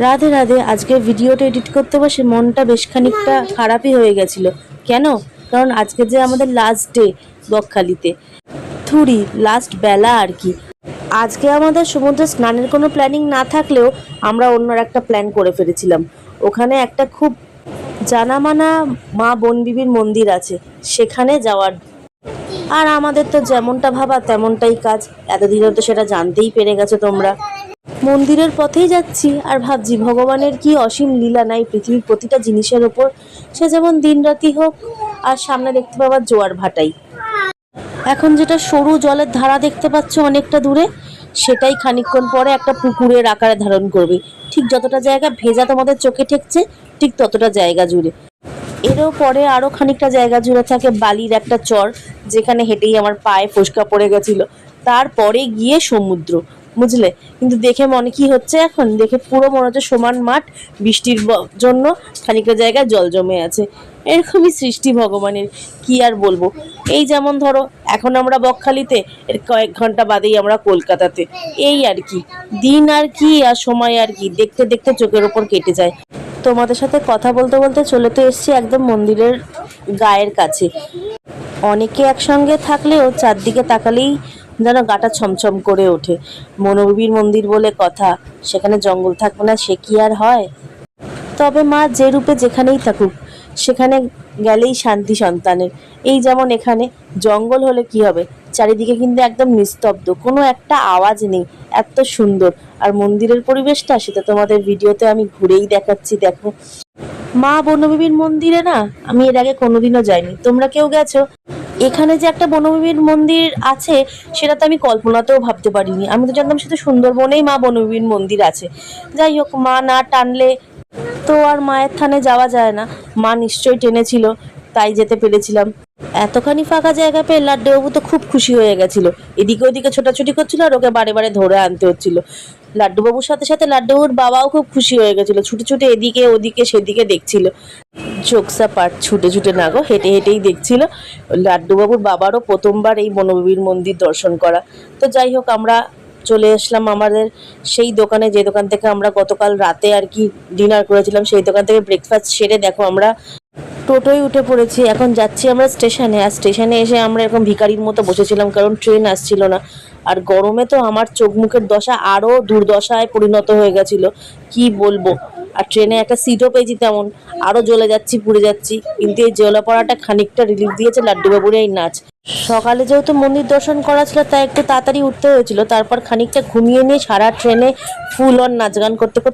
রাধে রাধে। আজকে ভিডিওটা এডিট করতে বসে মনটা বেশ খানিকটা খারাপই হয়ে গেছিল। কেন? কারণ আজকে যে আমাদের লাস্ট ডে বকখালিতে, থুরি লাস্ট বেলা আর কি। আজকে আমাদের সমুদ্রে স্নানের কোনো প্ল্যানিং না থাকলেও আমরা অন্য একটা প্ল্যান করে ফেলেছিলাম। ওখানে একটা খুব জানামানা মা বনবিবির মন্দির আছে, সেখানে যাওয়ার। আর আমাদের তো যেমনটা ভাবা তেমনটাই কাজ। এতদিনে তো সেটা জানতেই পেরে গেছো তোমরা। মন্দিরের পথেই যাচ্ছি আর ভাবছি ভগবানের কি অসীম লীলা নাই পৃথিবীর প্রতিটা জিনিসের ওপর। সে যেমন দিন রাতি হোক, আর সামনে দেখতে পাওয়া জোয়ার ভাটাই। এখন যেটা সরু জলের ধারা দেখতে পাচ্ছ অনেকটা দূরে, সেটাই খানিকক্ষণ পরে একটা পুকুরের আকারে ধারণ করবে। ঠিক যতটা জায়গা ভেজা তোমাদের চোখে ঠেকছে, ঠিক ততটা জায়গা জুড়ে। এরও পরে আরো খানিকটা জায়গা জুড়ে থাকে বালির একটা চর, যেখানে হেঁটেই আমার পায়ে ফোসকা পড়ে গেছিল। তারপরে গিয়ে সমুদ্র, বুঝলে। কিন্তু দেখে মনে কি হচ্ছে, এখন দেখে পুরো মনে হচ্ছে সমান মাঠ, বৃষ্টির জন্য খানিকটা জায়গায় জল জমে আছে। এরকমই সৃষ্টি ভগবানের, কি আর বলবো। এই যেমন ধরো এখন আমরা বকখালিতে, এর কয়েক ঘন্টা বাদেই আমরা কলকাতাতে। এই আর কি, দিন আর কি আর সময় আর কি, দেখতে দেখতে চোখের ওপর কেটে যায়। তোমাদের সাথে কথা বলতে বলতে চলে তো এসছি একদম মন্দিরের গায়ের কাছে। অনেকে একসঙ্গে থাকলেও চারদিকে তাকালেই যেন গাটা ছমছম করে ওঠে। মনোবিবির মন্দির বলে কথা, সেখানে জঙ্গল থাকবে না সে কি আর হয়। তবে মা যে রূপে যেখানেই থাকুক, সেখানে গেলেই শান্তি সন্তানের। এই যেমন এখানে জঙ্গল হলে কি হবে, চারিদিকে কিন্তু একদম নিস্তব্ধ, কোনো একটা আওয়াজ নেই, এত সুন্দর। আর মন্দিরের পরিবেশটা সেটা তোমাদের ভিডিওতে আমি ঘুরেই দেখাচ্ছি, দেখো। মা বনবিবির মন্দিরে না আমি এর আগে কোনোদিনও যাইনি। তোমরা কেউ গেছো? এখানে যে একটা বনবিবির মন্দির আছে, সেটা তো আমি কল্পনাতেও ভাবতে পারিনি। আমি তো জানতাম শুধু সুন্দরবনেই মা বনবিবির মন্দির আছে। যাই হোক, মা না টানলে তো আর মায়ের থানে যাওয়া যায় না। মা নিশ্চয়ই টেনেছিল, তাই যেতে পেরেছিলাম। এতখানি ফাঁকা জায়গা পেয়ে লাড্ডুবাবু তো খুব খুশি হয়ে গেছিল। এদিকে ওদিকে ছোটাছুটি করছিল আর ওকে বারে বারে ধরে আনতে হচ্ছিল। লাড্ডুবাবুর সাথে সাথে লাড্ডুবাবুর বাবাও খুব খুশি হয়ে গেছিল, ছুটে ছুটে এদিকে ওদিকে সেদিকে দেখছিল। জোকসা পার্ট, ছুটে ছুটে না গো, হেঁটে হেঁটেই দেখছিল। লাড্ডুবাবুর বাবারও প্রথমবার এই বনবিবির মন্দির দর্শন করা। তো যাই হোক, আমরা চলে আসলাম আমাদের সেই দোকানে, যে দোকান থেকে আমরা গতকাল রাতে আর কি ডিনার করেছিলাম। সেই দোকান থেকে ব্রেকফাস্ট সেরে দেখো আমরা টোটোয় উঠে পড়েছি। এখন যাচ্ছি আমরা স্টেশনে। আর স্টেশনে এসে আমরা এরকম ভিখারির মতো বসেছিলাম, কারণ ট্রেন আসছিল না। আর গরমে তো আমার চোখ মুখের দশা আরও দুর্দশায় পরিণত হয়ে গেছিলো, কি বলবো। আর ট্রেনে একটা সিটও পেয়েছি তেমন, আরও জ্বলে যাচ্ছি, পুড়ে যাচ্ছি। কিন্তু এই জ্বলা পড়াটা খানিকটা রিলিফ দিয়েছে লাড্ডুবাবুর এই নাচ। সকালে যেহেতু মন্দির দর্শন করা ছিল, তাই একটু তাড়াতাড়ি উঠতে হয়েছিল। তারপর খানিকটা ঘুমিয়ে নিয়ে সারা ট্রেনে ফুল অন নাচ গান করতে করতে